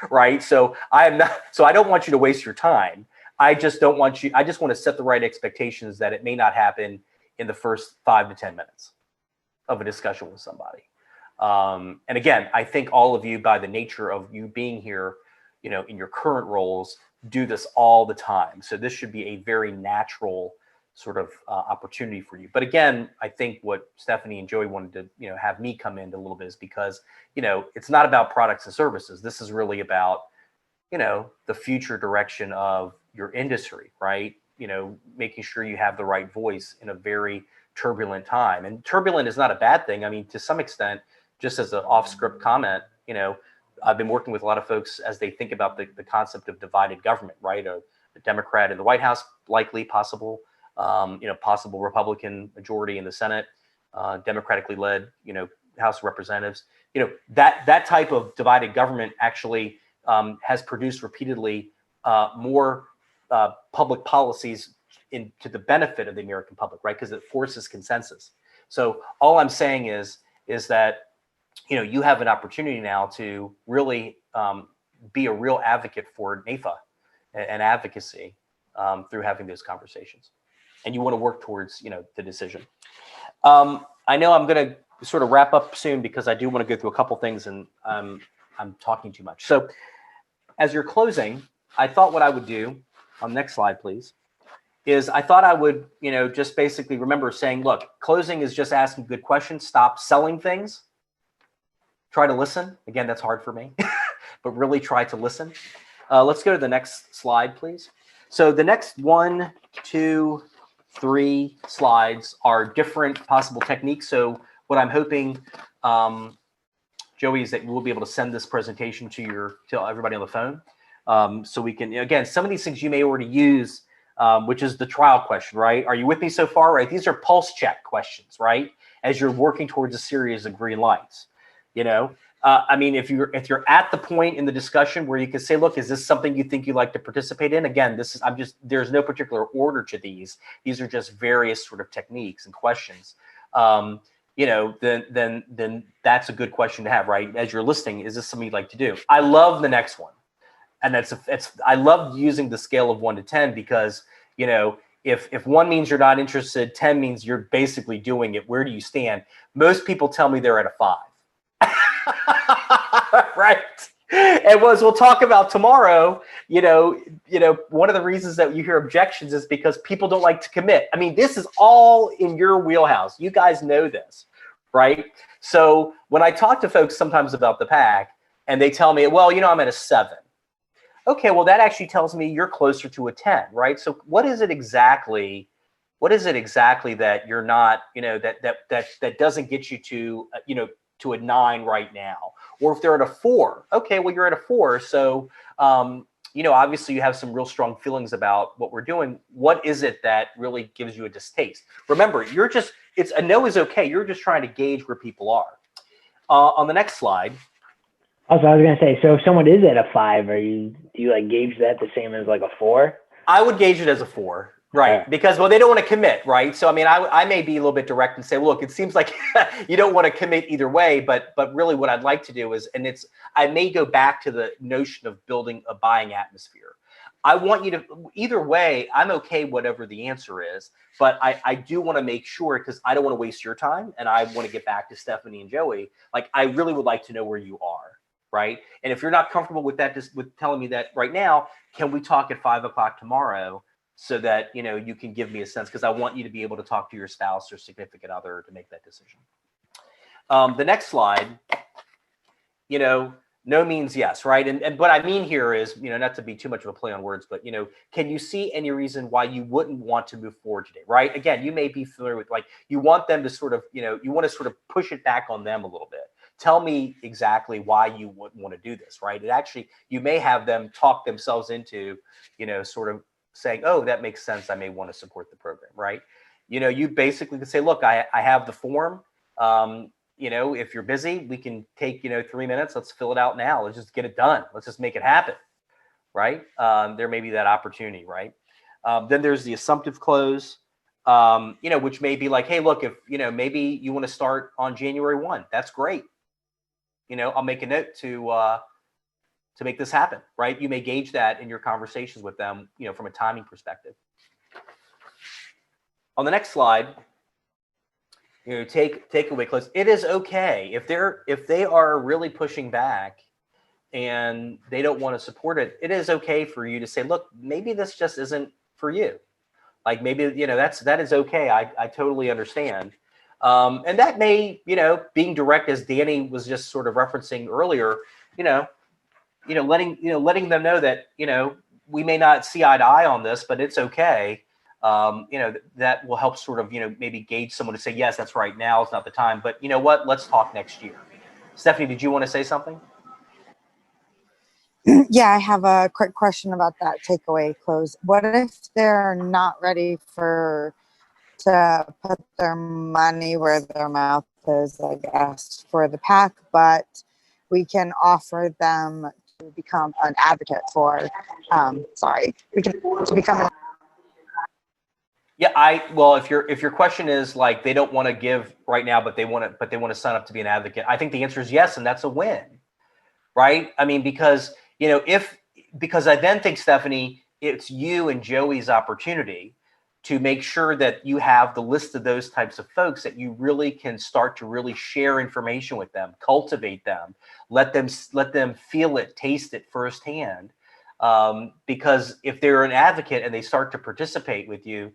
Right? So I don't want you to waste your time. I just want to set the right expectations that it may not happen in the first 5 to 10 minutes of a discussion with somebody. And again, I think all of you, by the nature of you being here, in your current roles, do this all the time. So this should be a very natural sort of opportunity for you. But again, I think what Stephanie and Joey wanted to, have me come in a little bit is because, it's not about products and services. This is really about, the future direction of your industry, right? Making sure you have the right voice in a very turbulent time. And turbulent is not a bad thing. I mean, to some extent, just as an off-script comment, I've been working with a lot of folks as they think about the concept of divided government, right? A Democrat in the White House, likely possible, possible Republican majority in the Senate, democratically led, House of Representatives. That type of divided government actually has produced repeatedly more public policies to the benefit of the American public, right? Because it forces consensus. So all I'm saying is that, you have an opportunity now to really be a real advocate for NAFA and advocacy through having those conversations. And you want to work towards, the decision. I know I'm going to sort of wrap up soon because I do want to go through a couple things and I'm talking too much. So as you're closing, I thought what I would do on the next slide, please, is I thought I would, just basically remember saying, look, closing is just asking good questions. Stop selling things. Try to listen. Again, that's hard for me, but really try to listen. Let's go to the next slide, please. So the next 1, 2, 3 slides are different possible techniques. So what I'm hoping, Joey, is that we'll be able to send this presentation to everybody on the phone. So we can, again, some of these things you may already use, which is the trial question, right? Are you with me so far, right? These are pulse check questions, right? As you're working towards a series of green lights, I mean, if you're at the point in the discussion where you can say, look, is this something you think you'd like to participate in? Again, there's no particular order to these. These are just various sort of techniques and questions. Then that's a good question to have, right? As you're listening, is this something you'd like to do? I love the next one. And I love using the scale of 1 to 10 because, if 1 means you're not interested, 10 means you're basically doing it. Where do you stand? Most people tell me they're at a 5. Right. And as we'll talk about tomorrow, one of the reasons that you hear objections is because people don't like to commit. I mean, this is all in your wheelhouse. You guys know this, right? So when I talk to folks sometimes about the PAC and they tell me, well, I'm at a 7. Okay, well, that actually tells me you're closer to a 10, right? So what is it exactly that you're not, that doesn't get you to, to a 9 right now? Or if they're at a 4, okay, well, you're at a 4. So, obviously you have some real strong feelings about what we're doing. What is it that really gives you a distaste? Remember, it's a no is okay. You're just trying to gauge where people are. On the next slide. Also, I was going to say, so if someone is at a 5, do you like gauge that the same as like a 4? I would gauge it as a 4. Right, because they don't want to commit, right? So I mean, I may be a little bit direct and say, look, it seems like you don't want to commit either way, but really what I'd like to do is, I may go back to the notion of building a buying atmosphere. I want you to, either way, I'm okay whatever the answer is, but I do want to make sure, because I don't want to waste your time, and I want to get back to Stephanie and Joey. Like, I really would like to know where you are, right? And if you're not comfortable with that, just with telling me that right now, can we talk at 5 o'clock tomorrow? So that, you can give me a sense, because I want you to be able to talk to your spouse or significant other to make that decision. The next slide, no means yes, right? And what I mean here is, not to be too much of a play on words, but, can you see any reason why you wouldn't want to move forward today, right? Again, you may be familiar with, like, you want them to sort of, you want to sort of push it back on them a little bit. Tell me exactly why you wouldn't want to do this, right? It actually, you may have them talk themselves into, sort of saying, oh, that makes sense. I may want to support the program, right? You basically could say, look, I have the form. If you're busy, we can take, 3 minutes. Let's fill it out now. Let's just get it done. Let's just make it happen, right? There may be that opportunity, right? Then there's the assumptive close, which may be like, hey, look, if, maybe you want to start on January 1. That's great. I'll make a note to make this happen, right? You may gauge that in your conversations with them, from a timing perspective. On the next slide, takeaway close. It is okay if they are really pushing back and they don't want to support it. It is okay for you to say, look, maybe this just isn't for you. Like, maybe, that is okay. I totally understand. And that may, being direct, as Danny was just sort of referencing earlier, letting them know that, we may not see eye to eye on this, but it's okay. That will help sort of, maybe gauge someone to say, yes, that's right. Now is not the time, but you know what? Let's talk next year. Stephanie, did you want to say something? Yeah, I have a quick question about that takeaway close. What if they're not ready to put their money where their mouth is, I guess, for the PAC, but we can offer them to become an advocate for, to become Yeah, well, if your question is like they don't want to give right now, but they want to sign up to be an advocate, I think the answer is yes, and that's a win, right? I mean, because I then think, Stephanie, it's you and Joey's opportunity to make sure that you have the list of those types of folks that you really can start to really share information with them, cultivate them, let them feel it, taste it firsthand. Because if they're an advocate and they start to participate with you,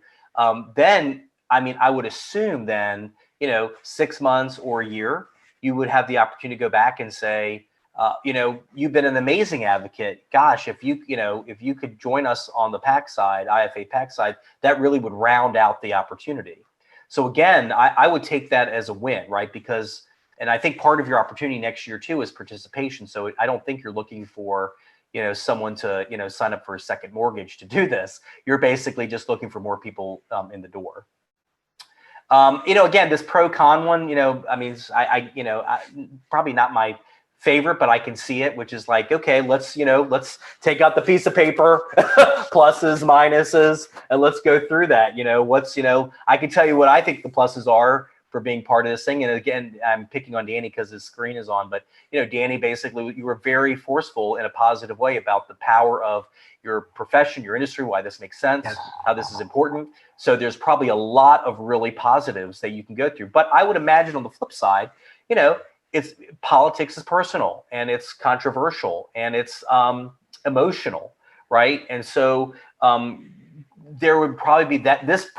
then, I mean, I would assume then, 6 months or a year, you would have the opportunity to go back and say, you've been an amazing advocate. Gosh, if you could join us on the PAC side, IFAPAC side, that really would round out the opportunity. So again, I would take that as a win, right? Because, and I think part of your opportunity next year too is participation. So I don't think you're looking for, someone to, sign up for a second mortgage to do this. You're basically just looking for more people in the door. Again, this pro-con one, probably not my favorite, but I can see it, which is like, okay, let's take out the piece of paper, pluses, minuses, and let's go through that. I can tell you what I think the pluses are for being part of this thing. And again, I'm picking on Danny because his screen is on, but Danny, basically you were very forceful in a positive way about the power of your profession, your industry, why this makes sense, Yes. how this is important. So there's probably a lot of really positives that you can go through. But I would imagine on the flip side, it's politics is personal and it's controversial and it's emotional, right? And so there would probably be this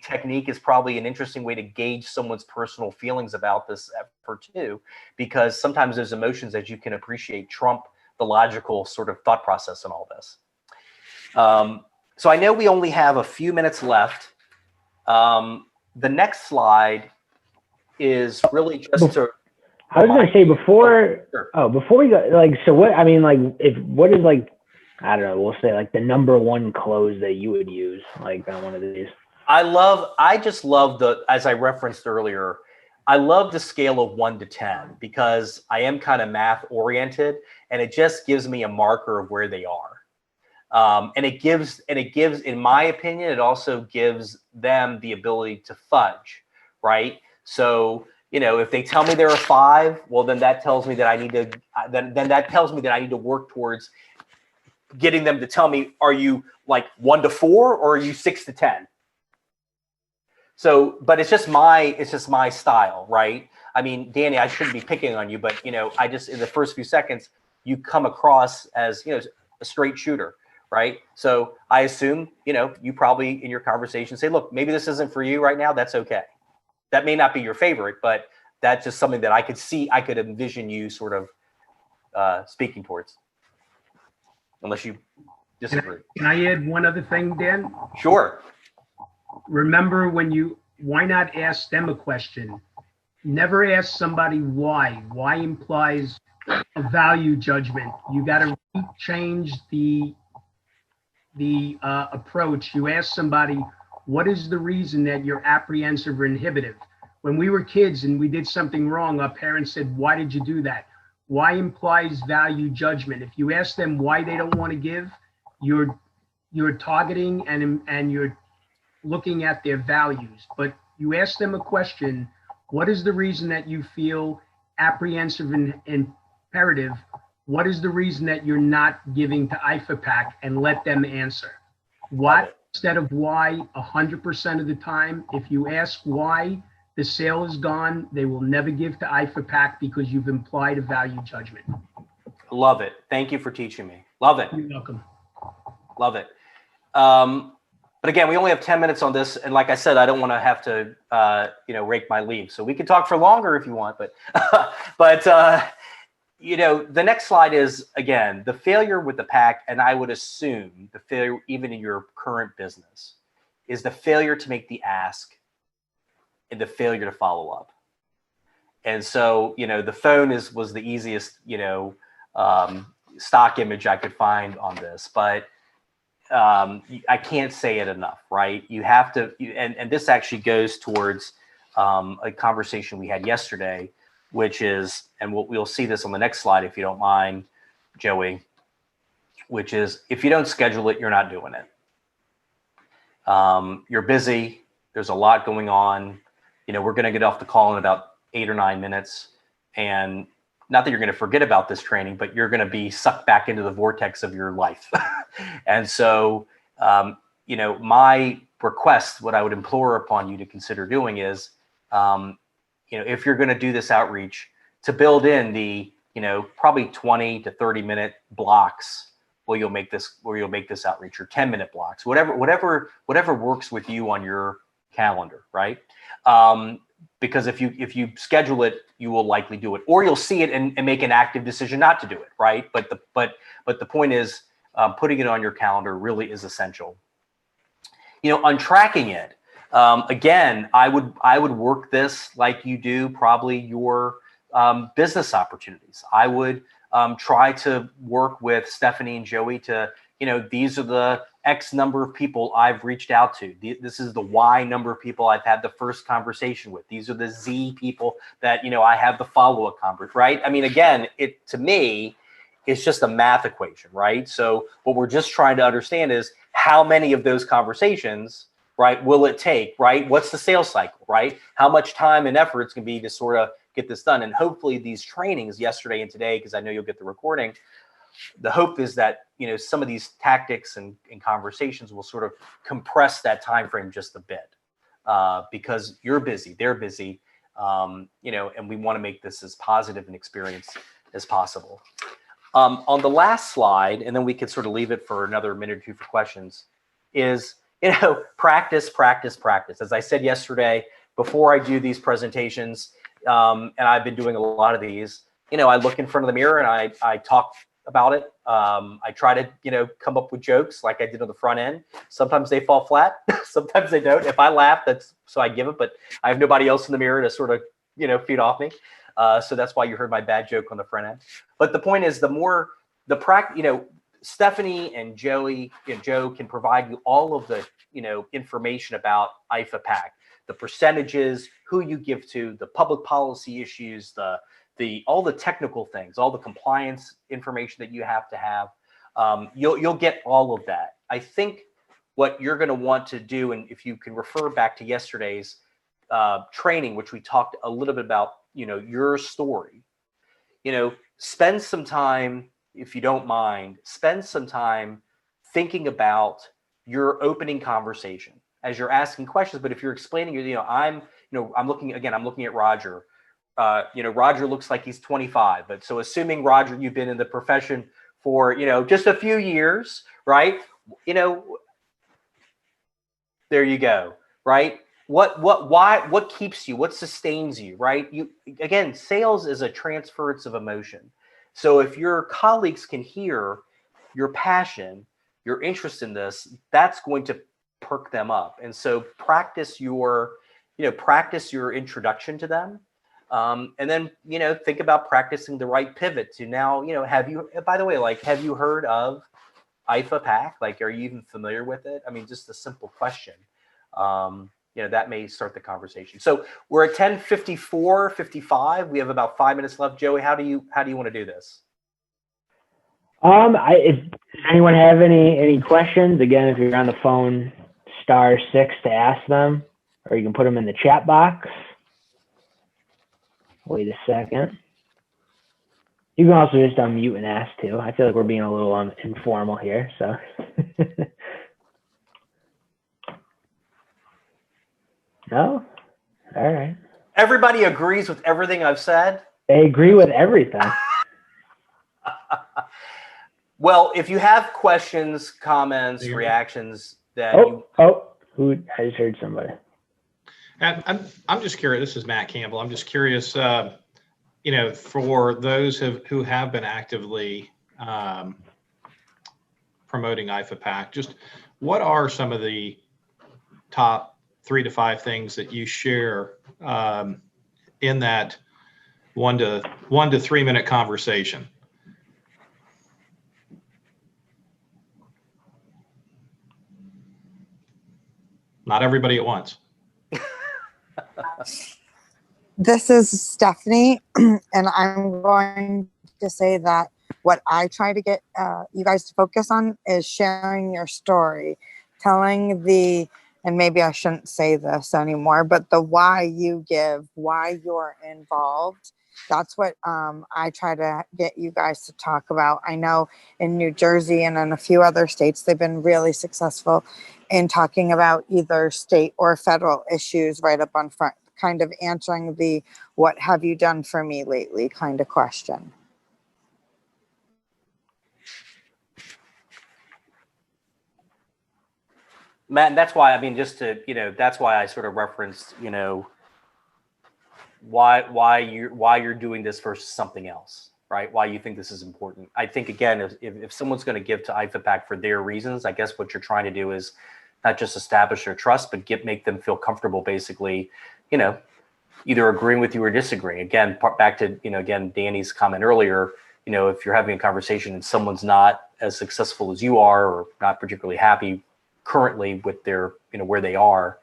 technique is probably an interesting way to gauge someone's personal feelings about this effort too, because sometimes those emotions, as you can appreciate, trump the logical sort of thought process in all this. So I know we only have a few minutes left. The next slide is really just to. I was gonna say before. Sure. Oh, before we go, so what? I mean, what is I don't know. We'll say the number one close that you would use on one of these. I just love as I referenced earlier, I love the scale of 1 to 10 because I am kind of math oriented, and it just gives me a marker of where they are. And it gives, in my opinion, it also gives them the ability to fudge, right? So, if they tell me they're a 5, well, then that tells me that I need to, then that tells me that I need to work towards getting them to tell me, are you 1 to 4 or are you 6 to 10? So, but it's just my style, right? I mean, Danny, I shouldn't be picking on you, but I just, in the first few seconds, you come across as, a straight shooter, right? So I assume, you probably in your conversation say, look, maybe this isn't for you right now. That's okay. That may not be your favorite, but that's just something that I could envision you sort of speaking towards. Unless you disagree. Can I add one other thing, Dan? Sure. Remember why not ask them a question? Never ask somebody why. Why implies a value judgment. You got to change the approach. You ask somebody, what is the reason that you're apprehensive or inhibitive? When we were kids and we did something wrong, our parents said, why did you do that? Why implies value judgment. If you ask them why they don't want to give, you're targeting and you're looking at their values. But you ask them a question, what is the reason that you feel apprehensive and imperative? What is the reason that you're not giving to IFAPAC, and let them answer? What instead of why 100% of the time. If you ask why, the sale is gone. They will never give to IFAPAC because you've implied a value judgment. Love it. Thank you for teaching me. Love it. You're welcome. Love it. But again, we only have 10 minutes on this. And like I said, I don't want to have to, rake my leaves. So we can talk for longer if you want, but, the next slide is, again, the failure with the PAC. And I would assume the failure, even in your current business, is the failure to make the ask and the failure to follow up. And so, the phone was the easiest, stock image I could find on this, but I can't say it enough, right? You have to, and this actually goes towards a conversation we had yesterday, which is, and we'll see this on the next slide if you don't mind, Joey, which is, if you don't schedule it, you're not doing it. You're busy. There's a lot going on. We're going to get off the call in about 8 or 9 minutes, and not that you're going to forget about this training, but you're going to be sucked back into the vortex of your life. And so, my request, what I would implore upon you to consider doing is, if you're going to do this outreach, to build in the, probably 20 to 30 minute blocks where you'll make this outreach, or 10-minute blocks, whatever works with you on your calendar, right? because if you schedule it, you will likely do it, or you'll see it and make an active decision not to do it, right? But the point is, putting it on your calendar really is essential. On tracking it, again, I would work this like you do probably your business opportunities. I would try to work with Stephanie and Joey to, these are the X number of people I've reached out to. This is the Y number of people I've had the first conversation with. These are the Z people that, I have the follow-up conversation, right? I mean, again, to me, it's just a math equation, right? So what we're just trying to understand is how many of those conversations, right, will it take, right? What's the sales cycle, right? How much time and effort it's going to be to sort of get this done? And hopefully these trainings yesterday and today, because I know you'll get the recording, the hope is that, some of these tactics and conversations will sort of compress that time frame just a bit, because you're busy, they're busy, and we want to make this as positive an experience as possible. On the last slide, and then we could sort of leave it for another minute or two for questions, is, practice, practice, practice. As I said yesterday, before I do these presentations, and I've been doing a lot of these, I look in front of the mirror and I talk about it. I try to, come up with jokes like I did on the front end. Sometimes they fall flat. Sometimes they don't. If I laugh, that's so I give it, but I have nobody else in the mirror to sort of, feed off me. So that's why you heard my bad joke on the front end. But the point is, the more the practice, Stephanie and Joey and Joe can provide you all of the, information about IFAPAC, the percentages, who you give to, the public policy issues, all the technical things, all the compliance information that you have to have. You'll get all of that. I think what you're going to want to do, and if you can refer back to yesterday's training, which we talked a little bit about, your story, spend some time, if you don't mind, spend some time thinking about your opening conversation as you're asking questions. But if you're explaining, I'm looking at Roger. Roger looks like he's 25, but so assuming, Roger, you've been in the profession for, just a few years, right? There you go, right? What keeps you? What sustains you, right? Again, sales is a transference of emotion. So if your colleagues can hear your passion, your interest in this, that's going to perk them up. And so practice your introduction to them. And then, think about practicing the right pivot to now, have you heard of IFAPAC? Like, are you even familiar with it? I mean, just a simple question. That may start the conversation. So we're at 10:54, 55. We have about 5 minutes left. Joey, how do you want to do this? If anyone have any questions, again, if you're on the phone, *6 to ask them, or you can put them in the chat box. Wait a second. You can also just unmute and ask too. I feel like we're being a little informal here, so. No? All right. Everybody agrees with everything I've said? They agree with everything. Well, if you have questions, comments, reactions that I just heard somebody. I'm just curious. This is Matt Campbell. I'm just curious, for those who have been actively promoting IFAPAC, just what are some of the top 3 to 5 things that you share in that 1 to 3 minute conversation? Not everybody at once. This is Stephanie, and I'm going to say that what I try to get you guys to focus on is sharing your story, telling and maybe I shouldn't say this anymore, but the why you give, why you're involved. That's what I try to get you guys to talk about. I know in New Jersey and in a few other states, they've been really successful in talking about either state or federal issues right up on front, kind of answering the "what have you done for me lately" kind of question. Matt, and that's why, that's why I sort of referenced, why you're doing this versus something else, right? Why you think this is important. I think again, if someone's going to give to IFAPAC for their reasons, I guess what you're trying to do is not just establish their trust, but make them feel comfortable, basically, either agreeing with you or disagreeing. Again, back to, again, Danny's comment earlier, if you're having a conversation and someone's not as successful as you are, or not particularly happy currently with their, where they are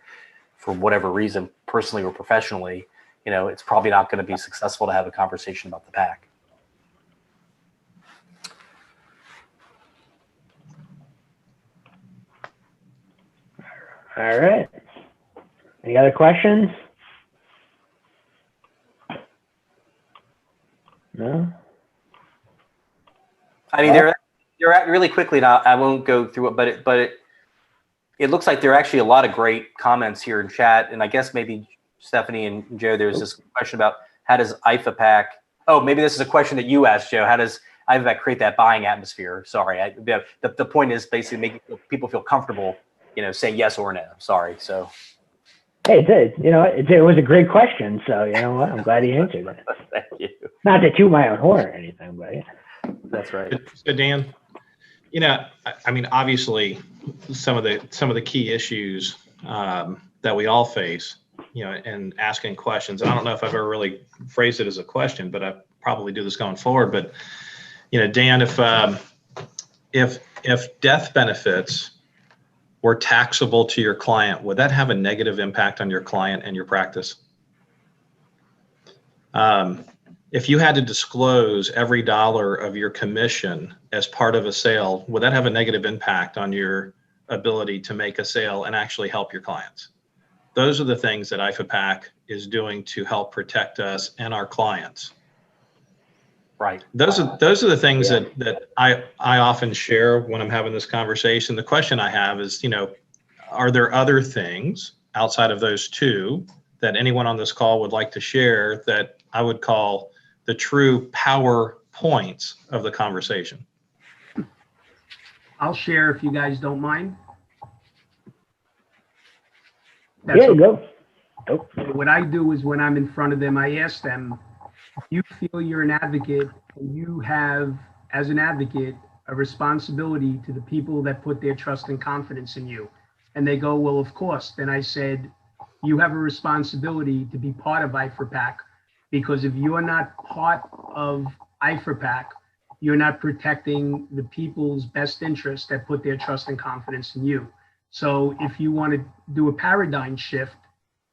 for whatever reason, personally or professionally, it's probably not going to be successful to have a conversation about the pack. All right. Any other questions? No? I mean, they're really quickly now. I won't go through it, but it looks like there are actually a lot of great comments here in chat. And I guess maybe Stephanie and Joe, there's this question about how does IFAPAC, oh, maybe this is a question that you asked, Joe. How does IFAPAC create that buying atmosphere? Sorry. The point is basically making people feel comfortable, saying yes or no. Sorry. So. Hey, it was a great question. So, you know what? I'm glad he answered it. Thank you. Not to toot my own horn or anything, but yeah. That's right. So Dan, I mean, obviously, some of the key issues that we all face, and asking questions. And I don't know if I've ever really phrased it as a question, but I probably do this going forward. But Dan, if death benefits were taxable to your client, would that have a negative impact on your client and your practice? If you had to disclose every dollar of your commission as part of a sale, would that have a negative impact on your ability to make a sale and actually help your clients? Those are the things that IFAPAC is doing to help protect us and our clients. Right. Those are the things that I often share when I'm having this conversation. The question I have is, are there other things outside of those two that anyone on this call would like to share that I would call the true power points of the conversation? I'll share if you guys don't mind. Yeah, go. Oh. What I do is when I'm in front of them, I ask them, you feel you're an advocate and you have, as an advocate, a responsibility to the people that put their trust and confidence in you. And they go, well, of course. Then I said, you have a responsibility to be part of IFAPAC, because if you are not part of IFAPAC, you're not protecting the people's best interest that put their trust and confidence in you. So if you want to do a paradigm shift,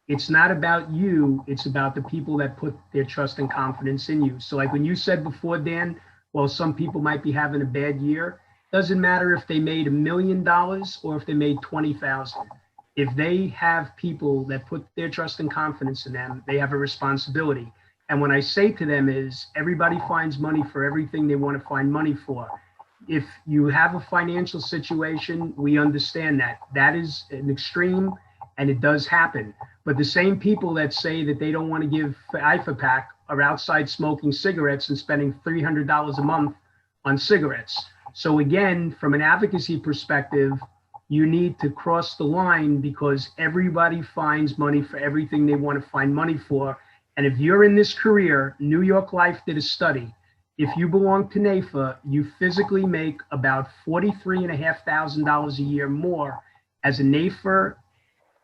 it's not about you, it's about the people that put their trust and confidence in you. So like when you said before, Dan, well, some people might be having a bad year. Doesn't matter if they made $1 million or if they made 20,000. If they have people that put their trust and confidence in them, they have a responsibility. And when I say to them is, everybody finds money for everything they want to find money for. If you have a financial situation, we understand that. That is an extreme, and it does happen. But the same people that say that they don't want to give for IFAPAC are outside smoking cigarettes and spending $300 a month on cigarettes. So again, from an advocacy perspective, you need to cross the line, because everybody finds money for everything they want to find money for. And if you're in this career, New York Life did a study. If you belong to NAIFA, you physically make about $43,500 a year more as a NAIFA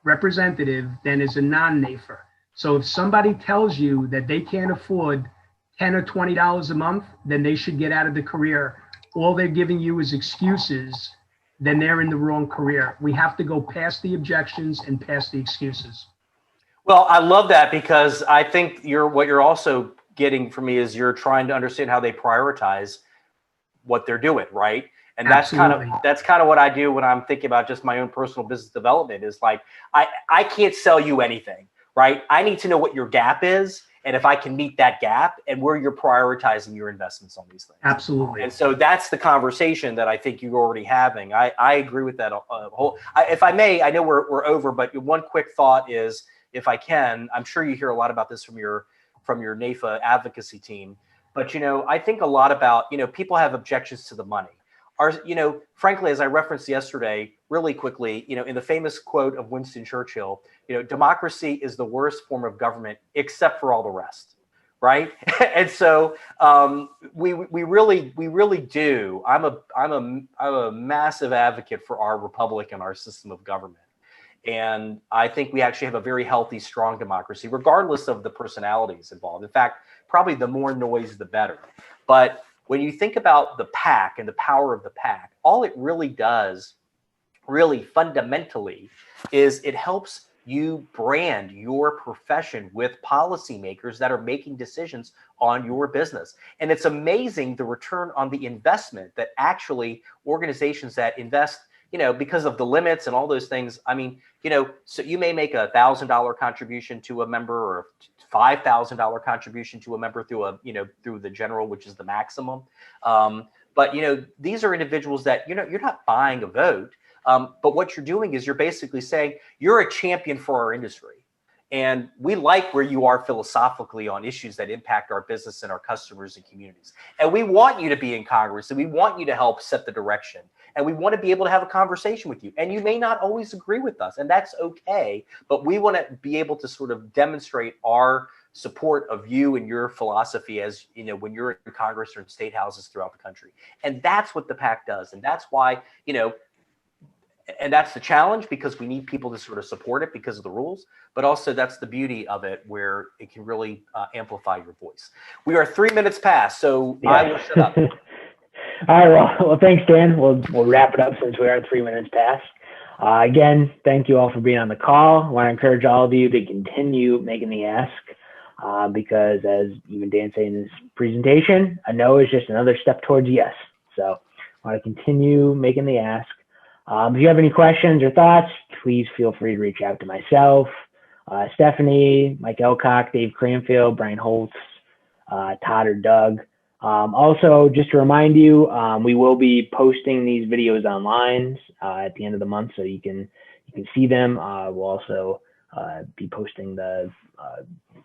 representative than as a non-NAIFA. So if somebody tells you that they can't afford $10 or $20 a month, then they should get out of the career. All they're giving you is excuses, then they're in the wrong career. We have to go past the objections and past the excuses. Well, I love that, because I think what you're also getting from me is you're trying to understand how they prioritize what they're doing, right? And that's kind of what I do when I'm thinking about just my own personal business development. Is like, I can't sell you anything, right? I need to know what your gap is, and if I can meet that gap, and where you're prioritizing your investments on these things. Absolutely. And so that's the conversation that I think you're already having. I agree with that if I may, I know we're over, but one quick thought is, if I can, I'm sure you hear a lot about this from your NAIFA advocacy team, but I think a lot about, people have objections to the money. frankly, as I referenced yesterday, really quickly, in the famous quote of Winston Churchill, democracy is the worst form of government except for all the rest, right? And so we really do. I'm a massive advocate for our republic and our system of government. And I think we actually have a very healthy, strong democracy, regardless of the personalities involved. In fact, probably the more noise, the better. But when you think about the PAC and the power of the PAC, all it really does, really fundamentally, is it helps you brand your profession with policymakers that are making decisions on your business. And it's amazing the return on the investment that actually organizations that invest, because of the limits and all those things. I mean, so you may make $1,000 contribution to a member or $5,000 contribution to a member through through the general, which is the maximum. But these are individuals that you're not buying a vote, but what you're doing is you're basically saying you're a champion for our industry. And we like where you are philosophically on issues that impact our business and our customers and communities. And we want you to be in Congress, and we want you to help set the direction. And we want to be able to have a conversation with you. And you may not always agree with us, and that's okay. But we want to be able to sort of demonstrate our support of you and your philosophy as, when you're in Congress or in state houses throughout the country. And that's what the PAC does. And that's why, and that's the challenge, because we need people to sort of support it because of the rules, but also that's the beauty of it, where it can really amplify your voice. We are 3 minutes past, so yeah. I will shut up. All right, well, thanks, Dan. We'll wrap it up since we are 3 minutes past. Again, thank you all for being on the call. I want to encourage all of you to continue making the ask, because as even Dan said in his presentation, a no is just another step towards yes. So I want to continue making the ask. If you have any questions or thoughts, please feel free to reach out to myself, Stephanie, Mike Elcock, Dave Cranfield, Brian Holtz, Todd or Doug. Also, just to remind you, we will be posting these videos online at the end of the month, so you can see them. We'll also be posting the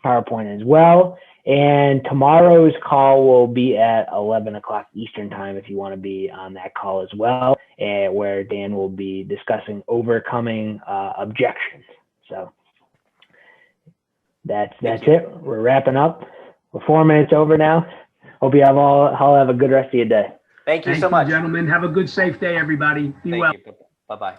PowerPoint as well. And tomorrow's call will be at 11 o'clock Eastern time if you want to be on that call as well, and where Dan will be discussing overcoming objections. So that's it. We're wrapping up. We're 4 minutes over now. Hope you all have a good rest of your day. Thank you so much, gentlemen. Have a good, safe day, everybody. Be well. Bye-bye.